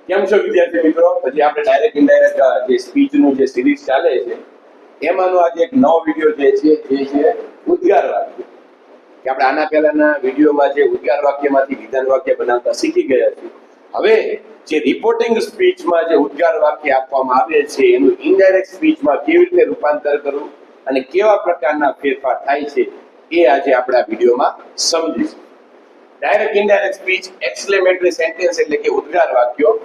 કેમ છો વિદ્યાર્થી મિત્રો? હજી આપણે ડાયરેક્ટ ઇનડાયરેક્ટ જે સ્પીચનું જે સિરીઝ ચાલે છે એમાંનો આજે એક નવો વિડીયો જે છે ઉદ્ગાર વાક્ય. કે આપણે આના પહેલાના વિડીયોમાં જે ઉદ્ગાર વાક્યમાંથી વિધાન વાક્ય બનાવતા શીખી ગયા છીએ. હવે જે રિપોર્ટિંગ સ્પીચમાં જે ઉદ્ગાર વાક્ય આપવામાં આવે છે એનું ઇનડાયરેક્ટ સ્પીચમાં કેવી રીતે રૂપાંતર કરવું અને કેવા પ્રકારના ફેરફાર થાય છે એ આજે આપણે આ વિડીયોમાં સમજીશું. Direct indirect speech exclamatory sentence એટલે કે ઉદ્ગાર વાક્યો.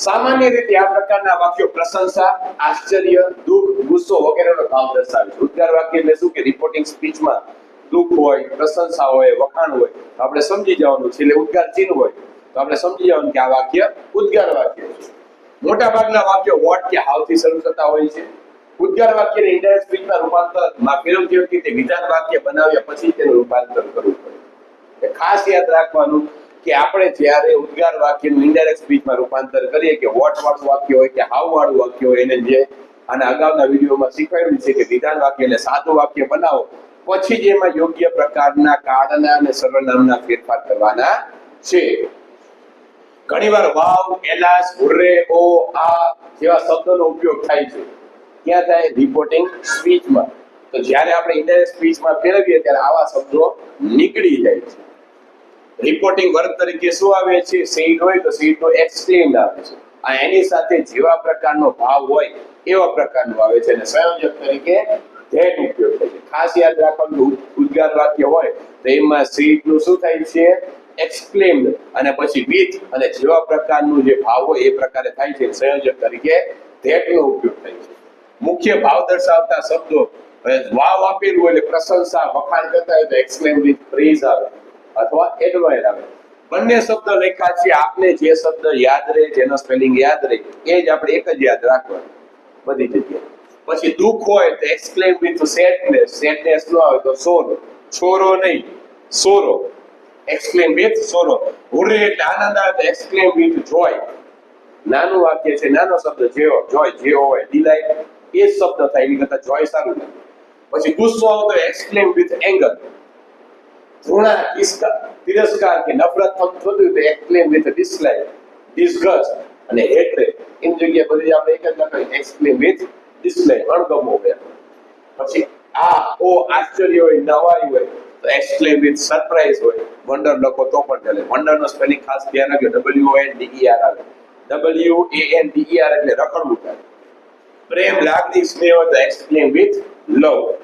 સામાન્ય રીતે આ પ્રકારના વાક્યો પ્રશંસા, આશ્ચર્ય, દુઃખ, ગુસ્સો વગેરેનો ભાવ દર્શાવે છે. ઉદ્ગાર વાક્ય એટલે શું કે રિપોર્ટિંગ સ્પીચમાં દુઃખ હોય, પ્રશંસા હોય, વખાણ હોય તો આપણે સમજી જવાનું છે. એટલે ઉદ્ગાર ચિહ્ન હોય તો આપણે સમજી જવાનું કે આ વાક્ય ઉદ્ગાર વાક્ય છે. મોટા ભાગના વાક્યો વોટ કે હાવ થી શરૂ થતા હોય છે. ઉદ્ગાર વાક્યને ઇનડાયરેક્ટ સ્પીચમાં રૂપાંતરમાં ફેરવતી વખતે વિધાન વાક્ય બનાવ્યા પછી તેનું રૂપાંતર કરવું પડે. ખાસ યાદ રાખવાનું કે આપણે જ્યારે ઉદ્ગાર વાક્યનું ઇનડાયરેક્ટ સ્પીચમાં રૂપાંતર કરીએ કે વોટ વાળું વાક્ય હોય કે હાવ વાળું વાક્ય હોય એને જે આના અગાઉના વિડીયોમાં શીખવાડ્યું છે કે વિધાન વાક્ય એટલે સાદું વાક્ય બનાવો પછી જ એમાં યોગ્ય પ્રકારના કાળના અને સર્વનામના ફેરફાર કરવાના છે. ઘણીવાર વાવ, એલાસ, હુર્રે, ઓ, આ જેવા શબ્દોનો ઉપયોગ થાય છે. ક્યાં થાય? રિપોર્ટિંગ સ્પીચમાં. તો જ્યારે આપણે ઇનડાયરેક્ટ સ્પીચમાં ફેરવીએ ત્યારે આવા શબ્દો નીકળી જાય છે. રિપોર્ટિંગ વર્ગ તરીકે શું આવે છે? સેડ હોય તો સેડ નો એક્સક્લેમ્ડ આવે છે. આ એની સાથે જેવા પ્રકારનો ભાવ હોય એવા પ્રકારનું આવે છે અને સંયોજક તરીકે ધેટ ઉપયોગ થાય છે. ખાસ યાદ રાખવાનું ઉદ્ગાર વાક્ય હોય તો એમાં સેડ નું શું થાય છે? એક્સક્લેમ્ડ અને પછી વિથ અને જેવા પ્રકારનું જે ભાવ હોય એ પ્રકારે થાય છે. સંયોજક તરીકે ધેટ નો ઉપયોગ થાય છે. મુખ્ય ભાવ દર્શાવતા શબ્દો વાવ આપેલું હોય એટલે પ્રશંસા, વખાણ કરતા હોય તો એક્સક્લેમ વિથ પ્રેઝ આવે અથવા એડમાયર આવે. બંને શબ્દ લખ્યા છે. આપને જે શબ્દ યાદ રહે, જેનો સ્પેલિંગ યાદ રહે એ જ આપણે એક જ યાદ રાખવાનું બધી જગ્યાએ. પછી દુઃખ હોય તો એક્સક્લેમ વિથ સેડનેસ. સેડનેસ નો આવે તો સોરો, છોરો નહીં સોરો, એક્સક્લેમ વિથ સોરો. હુર્રે એટલે આનંદ આવે તો એક્સક્લેમ વિથ જોય. નાનું વાક્ય છે, નાનો શબ્દ જેવો જોય જેવો હોય ડિલાઇટ એ જ શબ્દ થાય એની કરતા જોય સારું લાગે. પછી ગુસ્સો આવે તો એક્સક્લેમ વિથ એંગર. ઘૃણા, તિરસ્કાર કે નફરત થતું હોય તો એક્સક્લેમ વિથ ડિસલાઇક, ડિસગસ્ટ અને હેટ્રેડ. એની જગ્યાએ બધી આપણે એક જ લખાય એક્સક્લેમ વિથ ડિસલાઇક, અણગમો હોય. પછી આ ઓ આશ્ચર્ય હોય, નવાઈ હોય તો એક્સક્લેમ વિથ સરપ્રાઈઝ હોય. વન્ડર લખો તો પણ ચાલે. વન્ડર નો સ્પેલિંગ ખાસ ધ્યાન રાખજો. WONDER આવે. WANDER એટલે રખડવું થાય. પ્રેમ, લાગણી, સ્નેહ હોય તો એક્સક્લેમ વિથ લવ.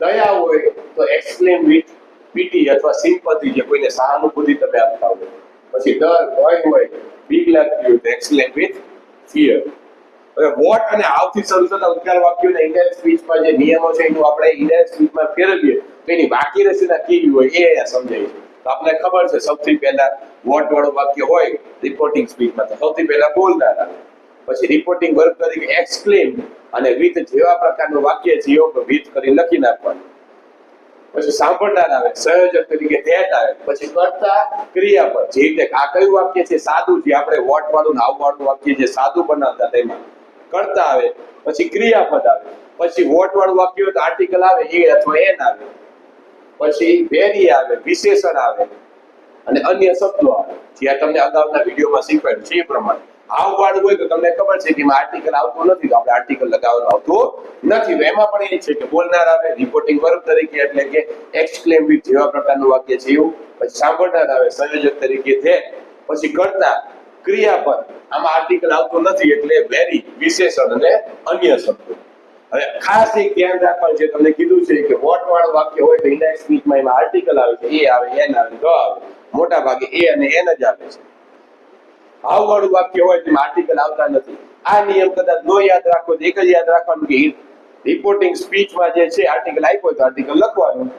દયા હોય તો એક્સક્લેમ વિથ પીટી અથવા સિમ્પથી, જે કોઈને સહાનુભૂતિ તમે આપતા હોય. પછી ડર, ભય હોય, બીક લાગતી હોય તો એક્સક્લેમ વિથ ફિયર. હવે વોટ અને હાવથી શરૂ થતા ઉદ્ગાર વાક્યોના ઇનડાયરેક્ટ સ્પીચમાં જે નિયમો છે એનું આપણે ઇનડાયરેક્ટ સ્પીચમાં ફેરવીએ તો એની બાકી રચના કેવી હોય એ અહીંયા સમજાય છે. તો આપણે ખબર છે સૌથી પહેલા વોટ વાળું વાક્ય હોય રિપોર્ટિંગ સ્પીચમાં તો સૌથી પહેલા બોલનાર આવે. પછી રિપોર્ટિંગ વર્ક તરીકે એક્સક્લેમ અને વિથ જેવા પ્રકારનું વાક્ય છે એવું વિથ કરી લખી નાખવાનું. પછી સાંભળનાર આવે, સંયોજક તરીકે ધેટ આવે. પછી કર્તા, ક્રિયાપદ. જે રીતે આ કયું વાક્ય છે? સાદું છે. આપણે વોટ વાળું હાવ વાળું વાક્ય જે સાદું બનાવતા તેમાં કર્તા આવે. પછી ક્રિયાપદ આવે. પછી વોટ વાળું વાક્ય હોય તો આર્ટિકલ આવે એ અથવા એન આવે. પછી વેરી આવે, વિશેષણ આવે અને અન્ય શબ્દો આવે. જે તમને અગાઉના વિડીયોમાં શીખવાડ્યું છે એ પ્રમાણે. હાવ વાળું હોય તો તમને ખબર છે કે એમાં આર્ટિકલ આવતું નથી તો આપણે આર્ટિકલ લગાવવાનું આવતું નથી. તો એમાં પણ એ છે કે બોલનાર આવે રિપોર્ટિંગ વર્બ તરીકે એટલે કે એક્સક્લેમ વિથ જેવા પ્રકારનું વાક્ય છે એવું. પછી સાંભળનાર આવે સંયોજક તરીકે ધેટ. પછી કર્તા, ક્રિયાપદ. આમાં આર્ટિકલ આવતું નથી એટલે વેરી, વિશેષણ અને અન્ય શબ્દો. હવે ખાસ એક ધ્યાન રાખવાનું છે, તમને કીધું છે કે વોટ વાળું વાક્ય હોય તો ઇનડાયરેક્ટ સ્પીચમાં એમાં આર્ટિકલ આવે છે. એ આવે, એન આવે, ધ આવે. મોટા ભાગે એ અને એન જ આવે છે. હાવ વાળું વાક્ય હોય તેમાં આર્ટિકલ આવતા નથી. આ નિયમ કદાચ નો યાદ રાખો તો એક જ યાદ રાખવાનું કે રિપોર્ટિંગ સ્પીચમાં જે છે આર્ટિકલ આપ્યો હોય તો આર્ટિકલ લખવાનું,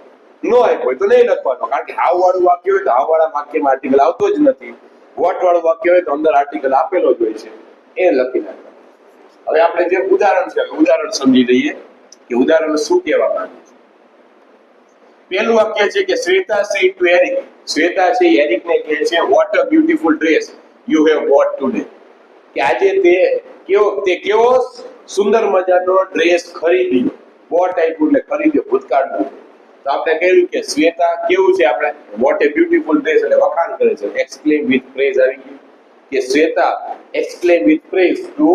નો આપ્યો હોય તો નહીં લખવાનું. કારણ કે હાવ વાળું વાક્ય હોય તો હાવ વાળા વાક્યમાં આર્ટિકલ આવતો જ નથી. વોટ વાળું વાક્ય હોય તો અંદર આર્ટિકલ આપેલો જ હોય છે એ લખી નાખવાનું. હવે આપણે જે ઉદાહરણ છે ઉદાહરણ સમજી લઈએ કે ઉદાહરણ શું કહેવા માંગે છે. પહેલું વાક્ય છે કે Shweta said to Eric. Shweta છે એરિકને કહે છે what a beautiful dress you have what today. કે આજે તે કેવો સુંદર મજાનો ડ્રેસ ખરીદ્યો. વોટ આપ્યું એટલે ખરીદ્યો ભૂતકાળનું. તો આપણે કહ્યું કે શ્વેતા કેવું છે? આપણે વોટ એ બ્યુટીફુલ ડ્રેસ એટલે વખાણ કરે છે. એક્સક્લેમ વિથ પ્રેઝ આવી ગયું. કે Shweta exclaim with praise to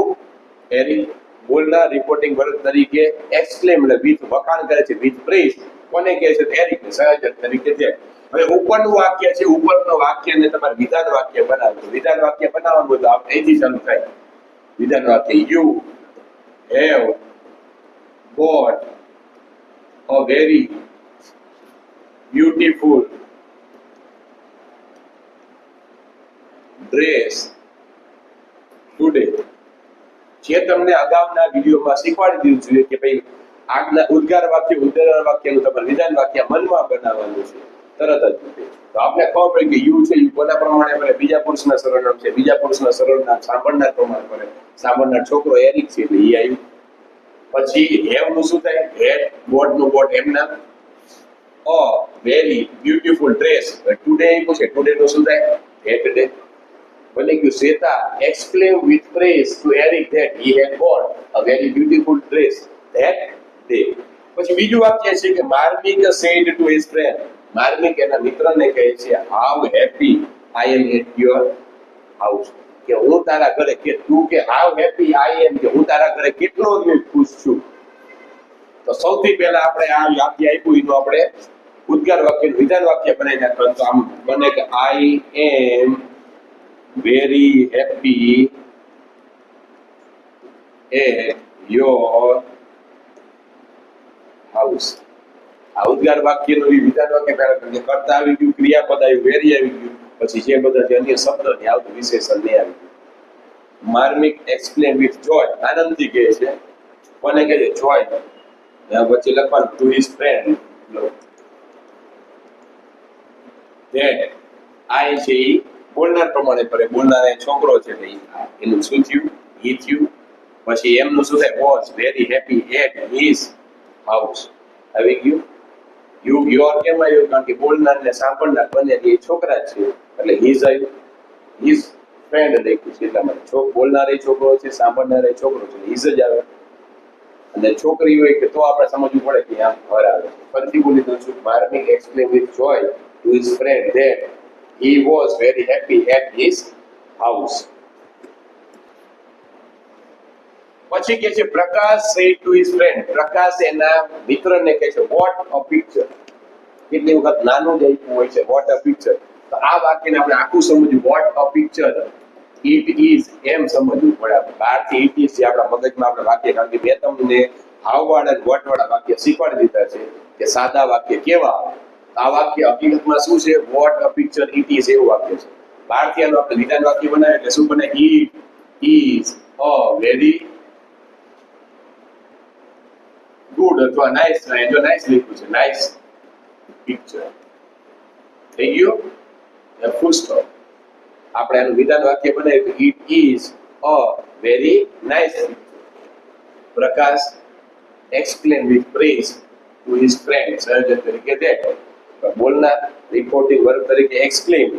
Eric. બોલના રિપોર્ટિંગ વર્ગ તરીકે એક્સક્લેમ એટલે વિથ વખાણ કરે છે, વિથ પ્રેઝ કોને કહે છે? એરિક ને સંયોજક તરીકે છે. હવે ઉપરનું વાક્ય છે, ઉપરનું વાક્યને તમારે વિધાન વાક્ય બનાવવું. વિધાન વાક્ય બનાવવાનું તો આપણે અહીંથી ચાલુ થાય. વિધાન વાક્ય you have got a very beautiful dress today. જે તમને અગાઉના વિડીયોમાં શીખવાડી દીધું છે કે ભાઈ આગના ઉદ્ગાર વાક્ય ઉદ્ગાર વાક્યનું તમારે વિધાન વાક્ય મનમાં બનાવવાનું છે તરત જ. તો આપણે ખબર પડી કે યુ છે, યુ કોના પ્રમાણે પડે? બીજા પુરુષના સર્વનામ છે, બીજા પુરુષના સર્વનામ સાંભળનાર પ્રમાણે પડે. સાંભળનાર છોકરો એરિક છે એટલે ઈ આવ્યું. પછી હેવ નું શું થાય? હેડ. ગોટ નું ગોટ એમના. અ વેરી બ્યુટીફુલ ડ્રેસ. ટુડે આપ્યું છે, ટુડે નું શું થાય? That day. બની ગયું Shweta exclaim with praise to Eric that he had got a very beautiful dress that day. પછી બીજું વાક્ય છે કે માર્મિક said to his friend. માર્મિક એના મિત્રને કહે છે how happy I am at your house. કે હું તારા ઘરે, કે તું કે how happy I am, કે હું તારા ઘરે કેટલો ખુશ છું. તો સૌથી પહેલા આપણે આ વાક્ય આપ્યું એનું આપણે ઉદ્ગાર વાક્ય વિધાન વાક્ય બનાવી નાખવાનું. તો આમ બને કે I am very happy at your house. આ ઉદ્ગાર વાક્યનું વિધાન વાક્ય પહેલા કરતા આવી ગયું, ક્રિયાપદ આવ્યું, વેરી આવી ગયું, પછી જે બધા જે અન્ય શબ્દ ને આવતું વિશેષણ નહીં આવી ગયું. માર્મિક એક્સપ્લેન વિથ જોય, આનંદથી કહે છે. કોને કહે છે? જોય. પછી લખવાનું two his friend. That I છે ઈ બોલનાર પ્રમાણે પડે. બોલનાર એ છોકરો છે એનું શું થયું? હી થયું. પછી એમનું શું થાય? Was very happy at his house. આવી ગયું. યુ યોર કેમ આવ્યું? કારણ કે બોલનાર ને સાંભળનાર બંને એ છોકરા છે એટલે હિઝ આવ્યું. હિઝ ફ્રેન્ડ લખ્યું છે એટલા માટે. બોલનાર એ છોકરો છે, સાંભળનાર એ છોકરો છે, હિઝ જ આવે. અને છોકરી હોય કે તો આપણે સમજવું પડે કે આમ ઘર આવે. ફરીથી બોલી દઉં છું. Marmik explain with joy to his friend that he was very happy at his house. પછી કે છે પ્રકાશ said to his friend. પ્રકાશ એના મિત્રને કહે છે what a picture. કેટલી વખત નાનું જ આપ્યું હોય છે what a picture. તો આ વાક્યને આપણે આખું સમજવું. what a picture it is એમ સમજવું પડે. બહારથી it is જે આપણા મગજમાં આપણે વાક્ય, કારણ કે મેં તમને હાવવાળા અને વટ વાળા વાક્ય શીખવાડી દીધા છે કે સાદા વાક્ય કેવા આવે. આ વાક્ય હકીકતમાં શું છે? What a picture it is એવું વાક્ય છે. બહારથી આનું આપણે વિધાન વાક્ય બનાવે એટલે શું બને? It is a very good અથવા નાઇસ. જો નાઇસ લખ્યું છે, નાઇસ પિક્ચર. થઈ ગયું? Full stop. આપણે આનું વિધાન વાક્ય બનાવ્યું કે it is a very nice picture. Prakash explain with praise two his friend સંયોજક તરીકે ધેટ. બોલનાર રિપોર્ટિંગ વર્ગ તરીકે એક્સક્લેમ.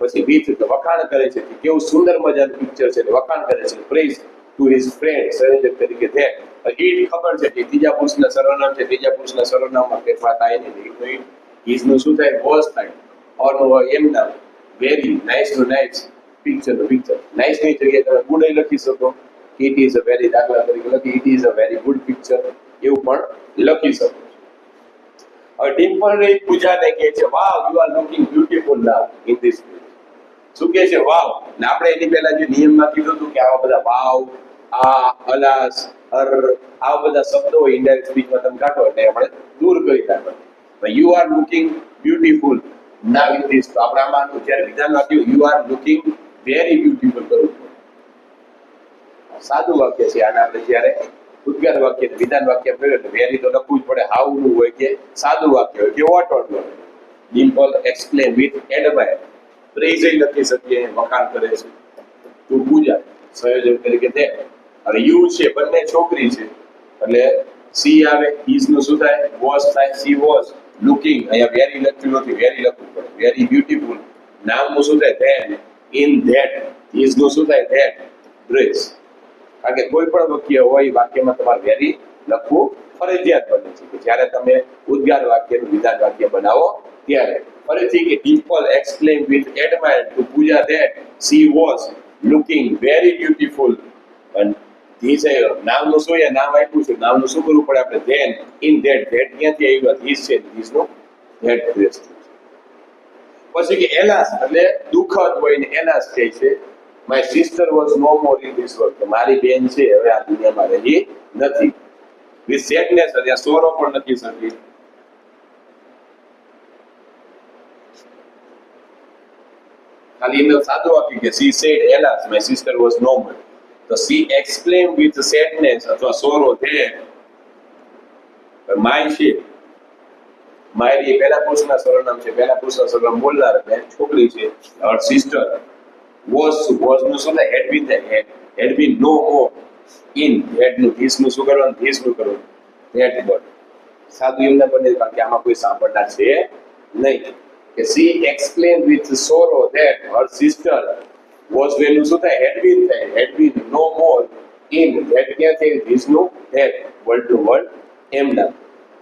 પછી વિથ વખાણ કરે છે કે કેવું સુંદર મજાનું પિક્ચર છે, વખાણ કરે છે. પ્રેઝ ટુ હિઝ ફ્રેન્ડ સંયોજક તરીકે ધેટ. ઈટ ખબર છે કે ત્રીજા પુરુષના સર્વનામ છે, ત્રીજા પુરુષના સર્વનામમાં ફેરફાર થાય નહીં. ઈટ નું શું થાય? વોઝ થાય. ઓર નું એમ નામ. વેરી નાઇસ નું નાઇસ, પિક્ચર નું પિક્ચર. નાઇસ ની જગ્યાએ તમે ગુડ લખી શકો. ઇટ ઇઝ અ વેરી, દાખલા તરીકે લખી it is a very good picture, એવું પણ લખી શકો. હવે ડિમ્પલ રે પૂજાને કહે છે wow you are looking beautiful now in this place. શું કહે છે? વાવ. ને આપણે એની પહેલા જે નિયમમાં કીધું હતું કે આવા બધા વાવ, આ, અલાસ, હર, આવા બધા શબ્દો ઇનડાયરેક્ટ સ્પીચમાં તમે કાઢો એટલે આપણે દૂર કરી નાખો. You are looking beautiful now in this. તો આપણે આમાં જ્યારે વિધાન વાક્ય you are looking very beautiful કરવું પડે. સાદું વાક્ય છે. આને આપણે જ્યારે ઉદ્ગાર વાક્ય વિધાન વાક્ય કર્યું એટલે વેરી તો લખવું જ પડે. હાઉ નું હોય કે સાદું વાક્ય હોય કે વોટ વોટ હોય. Dimple explain with admire. Praise લખી શકીએ, વખાણ કરે છે. તું પૂજા સંયોજક તરીકે તે. હવે યુ છે, બંને છોકરી છે એટલે સી આવે. ઇઝ નું શું થાય? વોઝ થાય. She was looking. અહીંયા વેરી લખ્યું નથી, વેરી લખવું પડે. Very beautiful. નામ નું શું થાય? ધેન. In that. ઇઝ નું શું થાય? That dress. કારણ કે કોઈ પણ વાક્ય હોય વાક્યમાં તમારે વેરી લખવું ફરજિયાત બને છે કે જ્યારે તમે ઉદ્ગાર વાક્યનું વિધાન વાક્ય બનાવો ત્યારે. ફરીથી કે people exclaimed with admire to Pooja that she was looking very beautiful. And this નામનું શું એ નામ આપ્યું છે, નામનું શું કરવું પડે આપણે? ધેન ઇન ધેટ, ધેટ ક્યાંથી આવ્યું? ધીસ છે, ધીસનું ધેટ ડ્રેસ. પછી કે એલાસ એટલે દુઃખદ હોય ને એલાસ કહે છે my sister was no more in this world, મારી બેન છે હવે આ દુનિયામાં રહી નથી. વિથ સેડનેસ એટલે સોરો પણ નથી શકી. ખાલી એનું સાદું વાક્ય કે she said alas my sister was no more, તો સી એક્સપ્લેન વિથ સેડનેસ અથવા સોરો ધેટ માય છે, મારી પહેલા પુરુષના સર્વનામ છે, પહેલા પુરુષના સર્વનામ બોલનાર એટલે છોકરી છે. ઓર સિસ્ટર વોઝ નું શું થાય? હેડ બીન નો મોર ઇન, હેડ નું ધીસ નું શું કરવાનું? ધીસ નું કરવાનું. ધેટ વર્ડ સાદું એમને બને કારણ કે આમાં કોઈ સાંભળનાર છે નહીં. કે C explain with sorrow that Har sister was value શું થાય? હેડ બીન નો મોર ઇન, ધેટ ક્યાં છે? ધીસ નું ધેટ વર્ડ ટુ વર્ડ એમના,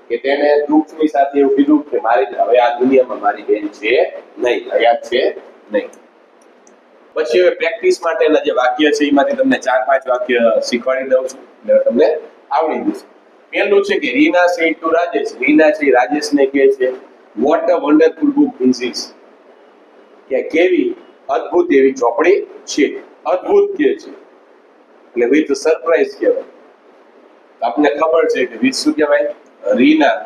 કે તેને દુઃખની સાથે એવું કીધું કે મારી હવે આ દુનિયામાં મારી બેન છે નહીં, હયાત છે નહીં. પછી હવે પ્રેક્ટિસ માટેના જે વાક્ય છે એમાંથી તમને 4-5 વાક્ય શીખવાડી દઉં છું એટલે તમને આવડી જશે. પહેલું છે કે રીના સેડ ટુ રાજેશ, રીના છે રાજેશને કહે છે what a wonderful book this is, કે કેવી અદ્ભુત એવી ચોપડી છે. અદ્ભુત કહે છે એટલે વિથ સરપ્રાઈઝ કહેવાય. આપને ખબર છે કે વિથ શું કહેવાય? Reena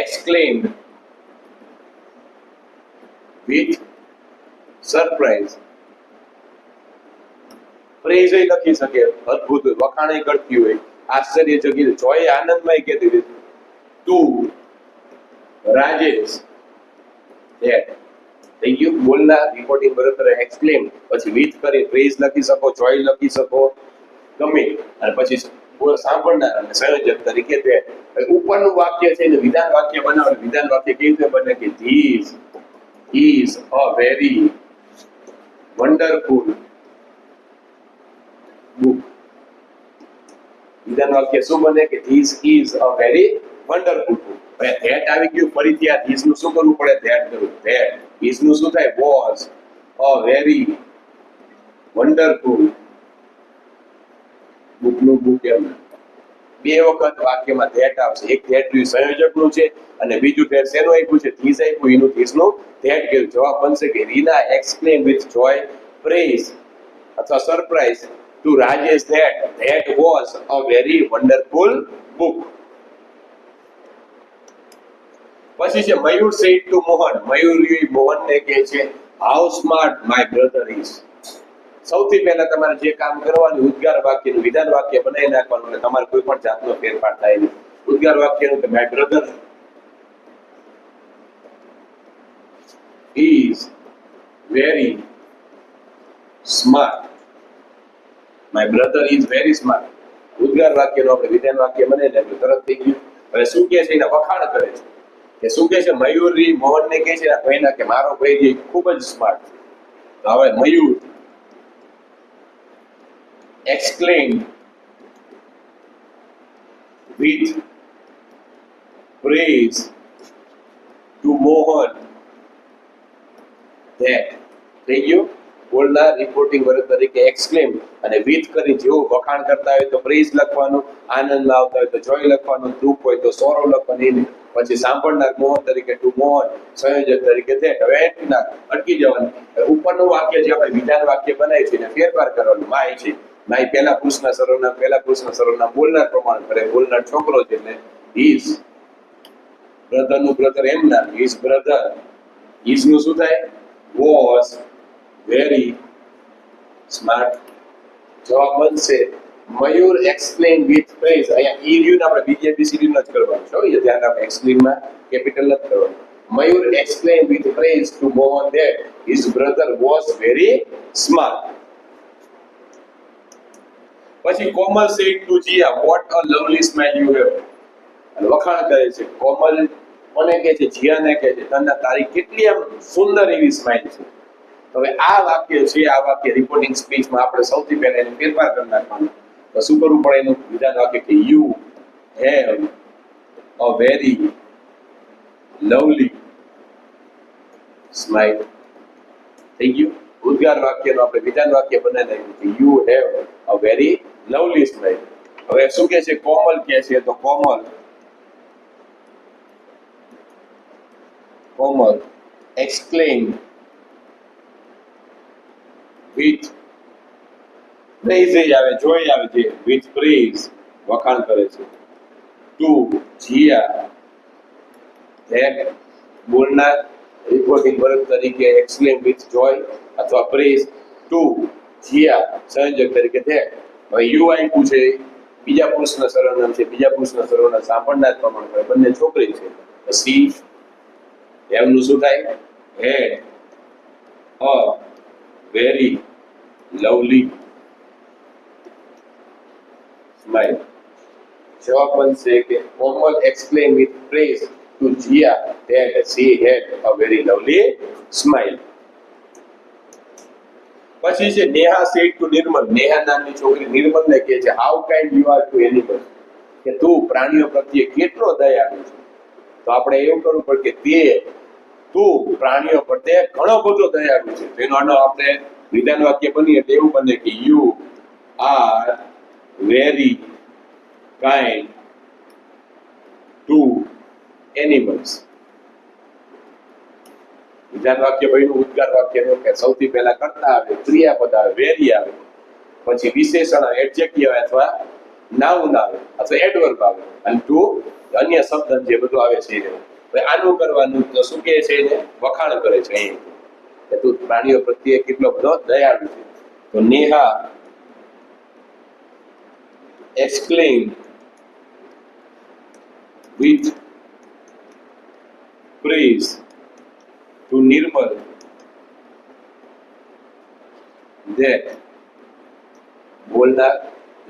exclaimed with surprise. Praise લખી શકે, અદ્ભુત હોય, વખાણ કરતી હોય, આશ્ચર્યચકિત, જોય આનંદમય કહેતી હોય. ટુ રાજેશ ધેટ થઈ ગયું બોલના રિપોર્ટિંગ બરોબર. એક્સક્લેમ પછી વિથ કરી પ્રેઝ લખી શકો, જોય લખી શકો, ગમે. અને પછી સાંભળનાર અને સંયોજક તરીકે તે ઉપરનું વાક્ય છે એને વિધાન વાક્ય બનાવો. વિધાન વાક્ય કેવી રીતે બને? કે this is a very wonderful book. વિધાન વાક્ય શું બને? કે this is a very wonderful book. હવે ધેટ આવી ગયું, ફરીથી આ ધીસ નું શું કરવું પડે? ધેટ કરવું. ધેટ ધીસ નું શું થાય? Was a very wonderful book નું બુક એમ. બે વખત વાક્યમાં ધેટ આવશે. એક ધેટ સંયોજકનું છે અને બીજું ધેટ શેનું આપ્યું છે? ધીસ આપ્યું, એનું ધીસનું ધેટ કર્યું. જવાબ બનશે કે Rina explain with joy, praise અથવા surprise to Rajesh that was a very wonderful book. પછી છે મયુર સેડ ટુ મોહન, મયુર મોહનને કહે છે how smart my brother is. સૌથી પહેલા તમારે જે કામ કરવાનું ઉદ્ગાર વાક્યનું વિધાન વાક્ય બનાવી નાખવાનું એટલે તમારે કોઈ પણ જાતનો ફેરફાર થાય નહીં. ઉદ્ગાર વાક્યનું કે my brother is very smart, my brother is very smart. ઉદ્ગાર વાક્યનું આપણે વિધાન વાક્ય બનાવી નાખ્યું, તરત થઈ ગયું. હવે શું કહે છે? એના વખાણ કરે છે કે શું કહે છે? મયુરી મોહનને કહે છે ભાઈના કે મારો ભાઈ જે ખૂબ જ સ્માર્ટ છે. તો હવે મયુર exclaimed with praise to Mohan that થઈ ગયું બોલનાર રિપોર્ટિંગ વર્ગ તરીકે એક્સક્લેમ અને વિથ કરી જેવું વખાણ કરતા હોય તો પ્રેઝ લખવાનું, આનંદમાં આવતા હોય તો જોય લખવાનું, દુઃખ હોય તો સોરો લખવાનું. પછી સાંભળનાર મોહન તરીકે ટુ મોહન, સંયોજક તરીકે ધેટ. હવે એટના અટકી જવાનું. ઉપરનું વાક્ય જે આપણે વિધાન વાક્ય બનાવી છે એને ફેરફાર કરવાનું. માય છે, માય પહેલા પુરુષના સર્વનામ બોલનાર પ્રમાણ કરે. બોલનાર છોકરો છે એટલે હિઝ. બ્રધર નું બ્રધર એમના, હિઝ બ્રધર. હિઝ નું શું થાય? Was very smart. જવાબ બનશે મયુર એક્સપ્લેન વિથ પ્રેઝ. અહીંયા ઈ રહ્યું ને આપણે બીજી એબીસીડી ન જ કરવાનું છે. એ ધ્યાન રાખો, એક્સપ્લેન માં કેપિટલ નથી કરવાનું. Mayur explain with praise to Mohan that his brother was very smart. પછી Komal said to Jiya what a lovely smile you have. અને વખાણ કરે છે. કોમલ કોને કહે છે? જીયાને કહે છે તારી કેટલી આમ સુંદર એવી સ્માઇલ છે. હવે આ વાક્ય છે, આ વાક્ય રિપોર્ટિંગ સ્પીચમાં આપણે સૌથી પહેલા એને ફેરફાર કરી નાખવાનું. તો શું કરવું પડે? એનું વિધાન વાક્ય કે you have a very lovely smile. થઈ ગયું. ઉદ્ગાર વાક્યનું આપણે વિધાન વાક્ય બનાવી નાખ્યું. You have a very lovely smile. હવે શું કે છે? કોમલ કે છે, તો કોમલ exclaim with praise આવે, જોઈ આવે છે, with praise વખાણ કરે છે. ટુ જીયા ધેટ બોલનાર રિપોર્ટિંગ વર્ગ તરીકે exclaim with joy અથવા praise ટુ જીયા સંયોજક તરીકે ધેટ. હવે યુ આપ્યું છે, બીજા પુરુષના સર્વનામ છે, બીજા પુરુષના સર્વનામ સાંભળનાર પ્રમાણ કરે, બંને છોકરી છે. સી એમનું શું થાય? Had a very lovely smile. જવાબ બનશે કે Komal explain with praise to Jiya that she had a very lovely smile. પછી છે નેહા સેડ ટુ નિર્મલ. નેહા નામની છોકરી નિર્મલને કહે છે, how kind you are to animals, કે તું પ્રાણીઓ પ્રત્યે કેટલો દયાળુ છે. તો આપણે એવું કરવું પડે કે તું પ્રાણીઓ પ્રત્યે ઘણો બધો દયાળુ છે. તેનો આનો આપણે વિધાન વાક્ય બની એટલે એવું બને કે you are very kind to animals. વિધાન વાક્ય બન્યું. ઉદ્ગાર વાક્ય કે સૌથી પહેલા કર્તા આવે, ક્રિયાપદ આવે, વેરી આવે, પછી વિશેષણ આવે, એડજેક્ટિવ આવે અથવા નાઉન આવે અથવા એડવર્બ આવે, અને ટુ અન્ય શબ્દ જે બધું આવે છે. આનું કરવાનું તો શું કહે છે? એને વખાણ કરે છે. અહીં કે તું પ્રાણીઓ પ્રત્યે કેટલો બધો દયાળુ છે. તો Neha exclaim with praise to Nirmal that બોલનાર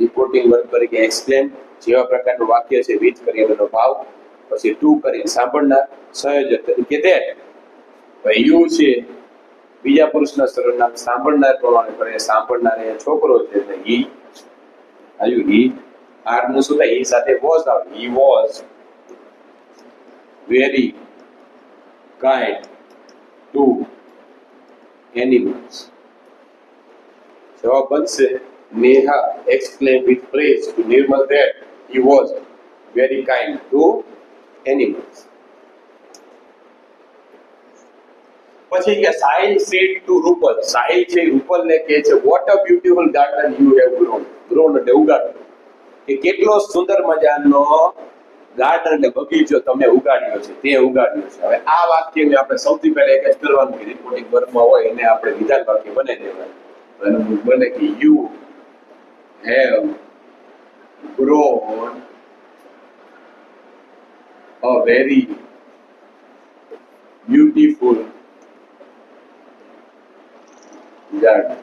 રિપોર્ટિંગ વર્ક તરીકે exclaim જેવા પ્રકારનું વાક્ય છે, વિથ કરી એનો ભાવ, પછી ટુ કરી સાંભળનાર સંયોજક તરીકે that. યુ છે બીજા પુરુષના સર્વનામ સાંભળનાર પ્રમાણે કરે, સાંભળનાર એ છોકરો છે એટલે હી આવ્યું. હી આર નું શું થાય? હી સાથે વોઝ આવે. He was very kind to animals. જવાબ બનશે Neha explain with praise to Nirmal that he was very kind to animals. પછી કે સાહિલ સેડ ટુ રૂપલ. સાહિલ છે રૂપલને કહે છે, what a beautiful garden you have grown. Grown એટલે ઉગાડ્યો, કે કેટલો સુંદર મજાનો ગાર્ડન એટલે બગીચો તમે ઉગાડ્યો છે, તે ઉગાડ્યો છે. હવે આ વાક્યને આપણે સૌથી પહેલા એક જ કરવાનું કે રિપોર્ટિંગ વર્કમાં હોય એને આપણે વિધાન વાક્ય બનાવી દેવાનું. બને કે you have grown a very beautiful garden.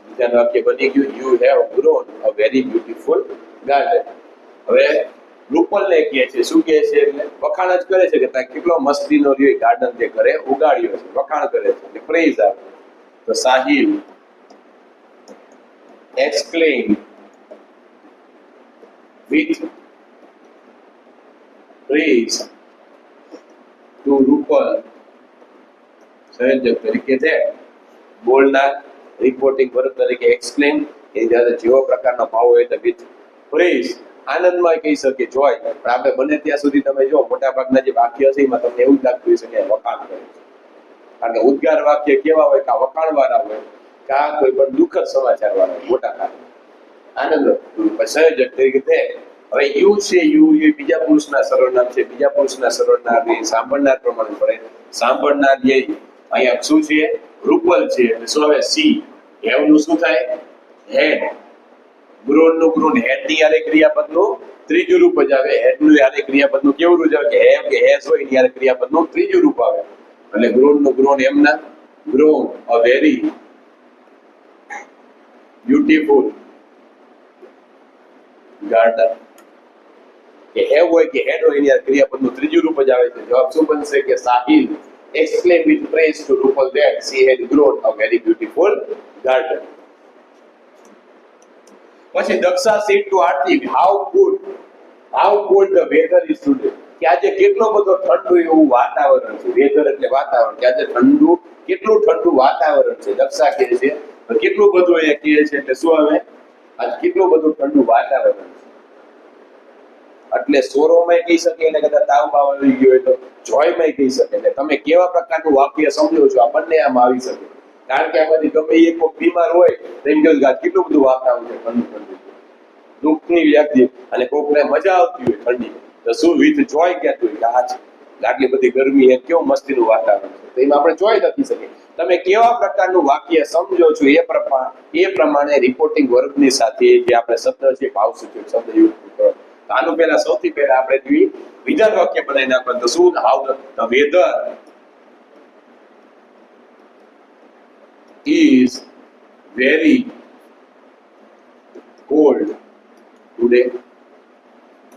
વિધાન વાક્ય બની ગયું, you have grown a very beautiful garden. હવે રૂપલને કહે છે, શું કહે છે? એટલે વખાણ જ કરે છે કે ત્યાં કેટલો મસ્તીનો રહ્યો ગાર્ડન તે ઘરે ઉગાડ્યો છે, વખાણ કરે છે એટલે પ્રેઝ આવે. તો Sahil exclaim with praise to Rupal સંયોજક તરીકે છે. બોલનાર રિપોર્ટિંગ વર્ક તરીકે exclaim એ જ્યારે જેવો પ્રકારનો ભાવ હોય તો with praise આનંદમાં કહી શકે, જોય. પણ આપણે બને ત્યાં સુધી તમે જો મોટા ભાગના જે વાક્ય છે એમાં તમને એવું જ લાગતું હશે કે વખાણ કરે છે. કારણ કે ઉદ્ગાર વાક્ય કેવા હોય કે વખાણ વાળા હોય, કા કોઈ પણ દુઃખદ સમાચાર વાળા મોટા ભાગે આનંદ સંયોજક તરીકે છે. હવે યુ છે, યુ એ બીજા પુરુષના સર્વનામ છે, બીજા પુરુષના સર્વનામ એ સાંભળનાર પ્રમાણે પડે. સાંભળનાર જે અહીંયા શું છે? રૂપલ છે. એટલે શું હવે? સી હેવનું શું થાય? હેડ. ગ્રોન નું ગ્રોન હેડ ની આરે ક્રિયાપદનું ત્રીજું રૂપ જ આવે. હેડ નું આરે ક્રિયાપદનું કેવું રૂપ આવે? કે હેવ કે હેઝ હોય એની આરે ક્રિયાપદનું ત્રીજું રૂપ આવે. એટલે ગ્રોન નું ગ્રોન એમના ગ્રોન અ વેરી બ્યુટીફુલ ગાર્ડન. કે હેવ હોય કે હેડ હોય એની ક્રિયાપદનું ત્રીજું રૂપ જ આવે છે. જવાબ શું બનશે? કે Sahil exclaimed with praise to Rupal that she had grown a very beautiful garden. પછી Daksha said to Aarti, how cold the weather is today. કે આજે કેટલો બધો ઠંડુ એવું વાતાવરણ છે. વેધર એટલે વાતાવરણ, કે આજે કેટલું ઠંડુ વાતાવરણ છે. દક્ષા કહે છે કેટલું બધું એ કહે છે એટલે શું આવે, આજે કેટલું બધું ઠંડુ વાતાવરણ છે. એટલે સોરોમાં કહી શકે, એને કદાચ તાવ બાવ આવી ગયો હોય તો જોયમાં કહી શકે. એટલે તમે કેવા પ્રકારનું વાક્ય સમજો છો આ બંને આમ આવી શકે. કારણ કે આમાંથી ગમે એક બીમાર હોય તો એમ કહ્યું કે કેટલું બધું વાતાવરણ છે, ઠંડુ ઠંડુ. દુઃખની વ્યક્તિ અને કોકને મજા આવતી હોય ઠંડી, તો શું વિથ જોય કહેતું હોય કે આ આટલી બધી ગરમી એ કેવું મસ્તીનું વાતાવરણ છે. તો એમાં આપણે જોઈ નથી શકીએ. તમે કેવા પ્રકારનું વાક્ય સમજો છો એ પ્રમાણે રિપોર્ટિંગ વર્ગની સાથે જે આપણે શબ્દ છે ભાવસૂચક શબ્દ યુઝ કરો. આનું પહેલા સૌથી પહેલા આપણે જોઈએ વિધાન વાક્ય બનાવી નાખવાનું. તો શું, how the weather is very cold today.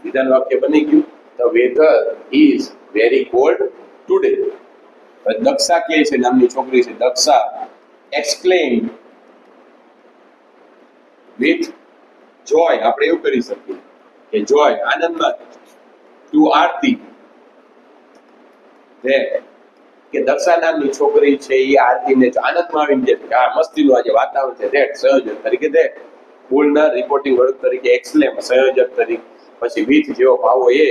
વિધાન વાક્ય બની ગયું. The weather is very cold today. Daksha કહે છે, નામની છોકરી છે દક્ષા, exclaimed with joy. આપણે એવું કરી શકીએ કે જોય આનંદમાં, ટુ આરતી કે દક્ષા નામની છોકરી છે એ આરતીને આનંદમાં આવીને કહે કે આ મસ્તીનું આજે વાતાવરણ છે. ધેટ સંયોજક તરીકે, ધેટ બોલનાર રિપોર્ટિંગ વર્ગ તરીકે, એક્સલેમ સંયોજક તરીકે, પછી વિથ જેવો ભાવો એ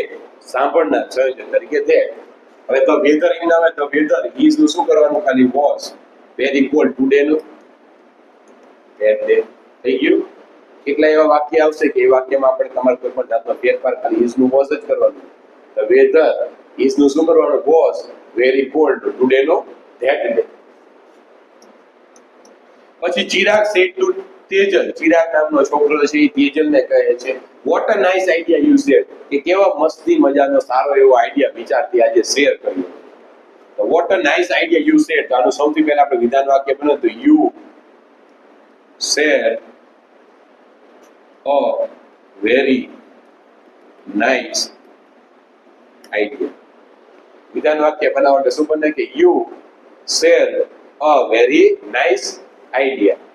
સાંભળનાર સંયોજક તરીકે, ધેટ. હવે તો વેધર ઇન આવે તો વેધર ઇઝ નું શું કરવાનું, ખાલી વોઝ વેરી કોલ્ડ ટુડે નું ધેટ ડે થઈ ગયું. કેટલા એવા વાક્ય આવશે કે એ વાક્યમાં આપણે તમારે કોઈ પણ જાતનો ફેરફાર ખાલી ઇઝ નું વોઝ જ કરવાનું. તો વેધર ઇઝ નું શું કરવાનું, was very cold today no that day. પછી ચિરાગ સેડ ટુ તેજલ, ચિરાગ નામનો છોકરો છે એ તેજલને કહે છે what a nice idea you share, કે કેવા મસ્તી મજાનો સારો એવો આઈડિયા વિચારથી આજે શેર કર્યો. તો vote a nice idea you share, તો આનું સૌથી પહેલા આપણે વિધાન વાક્ય બને તો you share a very nice idea. વિધાન વાક્ય બનાવવા માટે શું બને કે you share a very nice idea.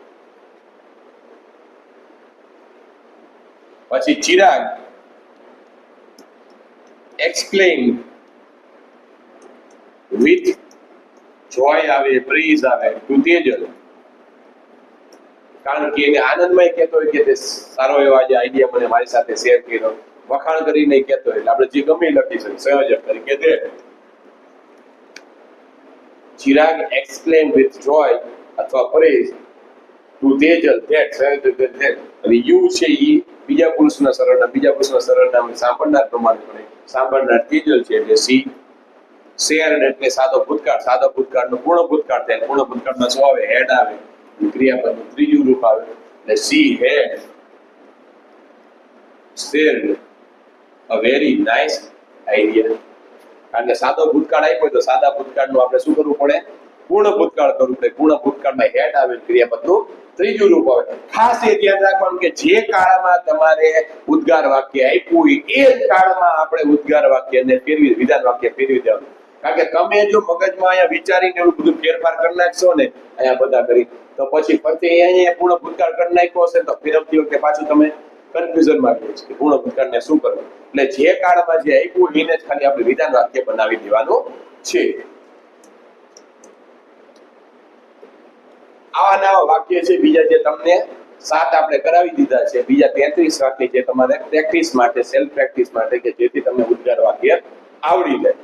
પછી ચિરાગ એક્સપ્લેન વિથ જોય આવે, પ્રીઝ આવે ટુ તેજલ, કારણ કે એને આનંદમાં કહેતો હોય કે તે સારો એવો આજે આઈડિયા મને મારી સાથે શેર કર્યો. વખાણ કરીને કહેતો હોય એટલે આપણે જે ગમે લખી શકીએ સંયોજક તરીકે તે. ચિરાગ એક્સપ્લેન વિથ જોય અથવા પ્રેઝ ટુ તેજલ ધેટ સંયોજક ધેટ. હવે યુ છે ઈ બીજા પુરુષના સરળનામ સાંભળનાર પ્રમાણે પડે. સાંભળનાર તેજલ છે એટલે સી. શેર એટલે સાદો ભૂતકાળનો પૂર્ણ ભૂતકાળ થાય. પૂર્ણ ભૂતકાળમાં શું આવે, હેડ આવે. ક્રિયાપદનું ત્રીજું રૂપ આવે એટલે she had shared a very nice idea. કારણ કે સાદો ભૂતકાળ આપ્યો તો સાદા ભૂતકાળનું આપણે શું કરવું પડે, પૂર્ણ ભૂતકાળ કરવું પડે. પૂર્ણ ભૂતકાળમાં હેડ આવે, ક્રિયાપદનું ત્રીજું રૂપ આવે. ખાસ એ ધ્યાન રાખવાનું કે જે કાળમાં તમારે ઉદ્ગાર વાક્ય આપ્યું એ જ કાળમાં આપણે ઉદ્ગાર વાક્યને ફેરવી, વિધાન વાક્ય ફેરવી દેવાનું. કારણ કે તમે જો મગજમાં અહીંયા વિચારીને એવું બધું ફેરફાર કરી નાખશો ને અહીંયા બધા કરી, તો પછી ફરીથી અહીંયા પૂર્ણ ભૂતકાળ કરી નાખ્યો હશે તો ફેરવતી વખતે પાછું તમે કન્ફ્યુઝનમાં રહે છે કે પૂર્ણ ભૂતકાળને શું કરવું. એટલે જે કાળમાં જે આપ્યું એને જ ખાલી આપણે વિધાન વાક્ય બનાવી દેવાનું છે. આવા નવા વાક્ય છે બીજા જે તમને 7 આપણે કરાવી દીધા છે. બીજા 33 વાક્ય છે તમારે પ્રેક્ટિસ માટે, સેલ્ફ પ્રેક્ટિસ માટે, કે જેથી તમને ઉદ્ગાર વાક્ય આવડી જાય.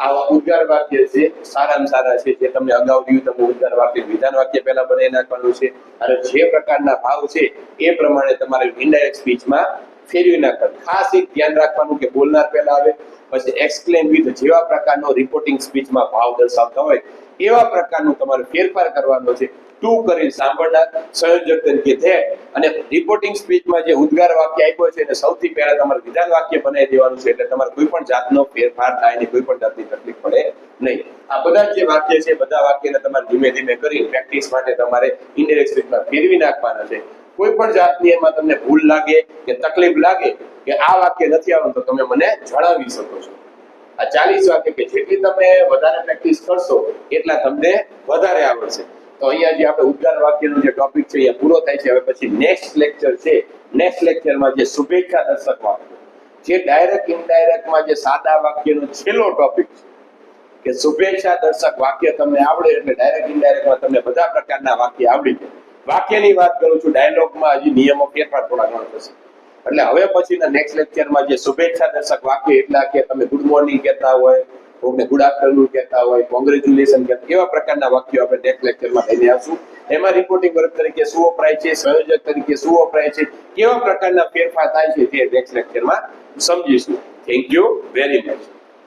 આવા ઉદ્ગાર વાક્ય છે સારામાં સારા છે જે તમને અગાઉ દીધું. તમે ઉદ્ગાર વાક્ય વિધાન વાક્ય પહેલા બનાવી નાખવાનું છે અને જે પ્રકારના ભાવ છે એ પ્રમાણે તમારે ઇનડાયરેક્ટ સ્પીચમાં ફેરવી નાખવાનું. ખાસ એક ધ્યાન રાખવાનું કે બોલનાર પહેલા આવે, પછી એક્સપ્લેન વિથ જેવા પ્રકારનો રિપોર્ટિંગ સ્પીચમાં ભાવ દર્શાવતા હોય એવા પ્રકારનું તમારે ફેરફાર કરવાનો છે. ટુ કરીને સાંભળનાર સંયોજક તરીકે ધેટ, અને રિપોર્ટિંગ સ્પીચમાં જે ઉદ્ગાર વાક્ય આપ્યો છે એને સૌથી પહેલા તમારે વિધાન વાક્ય બનાવી દેવાનું છે. એટલે તમારે કોઈ પણ જાતનો ફેરફાર થાય ને કોઈ પણ જાતની તકલીફ પડે નહીં. આ બધા જે વાક્ય છે બધા વાક્યને તમારે ધીમે ધીમે કરી પ્રેક્ટિસ માટે તમારે ઇનડાયરેક્ટ સ્પીચમાં ફેરવી નાખવાના છે. કોઈ પણ જાતની એમાં તમને ભૂલ લાગે કે તકલીફ લાગે કે આ વાક્ય નથી આવતું તો તમે મને જણાવી શકો છો. આ 40 વાક્ય કે જેટલી તમે વધારે પ્રેક્ટિસ કરશો એટલા તમને વધારે આવડશે. તો અહીંયા જે આપણે ઉદ્ગાર વાક્યનો જે ટોપિક છે એ પૂરો થાય છે. હવે પછી નેક્સ્ટ લેક્ચર છે. નેક્સ્ટ લેક્ચરમાં જે શુભેચ્છા દર્શક વાક્ય, જે ડાયરેક્ટ ઇનડાયરેક્ટમાં જે સાદા વાક્યનો છેલ્લો ટોપિક છે કે શુભેચ્છા દર્શક વાક્ય તમને આવડે એટલે ડાયરેક્ટ ઇનડાયરેક્ટમાં તમને બધા પ્રકારના વાક્ય આવડી જાય. વાક્યની વાત કરું છું, ડાયલોગમાં હજી નિયમો ફેરફાર થોડા ઘણા થશે. એટલે હવે પછીના નેક્સ્ટ લેક્ચરમાં જે શુભેચ્છા દર્શક વાક્ય એટલા કે તમે ગુડ મોર્નિંગ કહેતા હોય, કોઈને ગુડ આફ્ટરનૂન કહેતા હોય, કોંગ્રેચ્યુલેશન કહેતા, એવા પ્રકારના વાક્યો આપણે નેક્સ્ટ લેક્ચરમાં લઈને આવશું. એમાં રિપોર્ટિંગ વર્ક તરીકે શું વપરાય છે, સંયોજક તરીકે શું વપરાય છે, કેવા પ્રકારના ફેરફાર થાય છે તે નેક્સ્ટ લેક્ચરમાં સમજીશું. Thank you very much.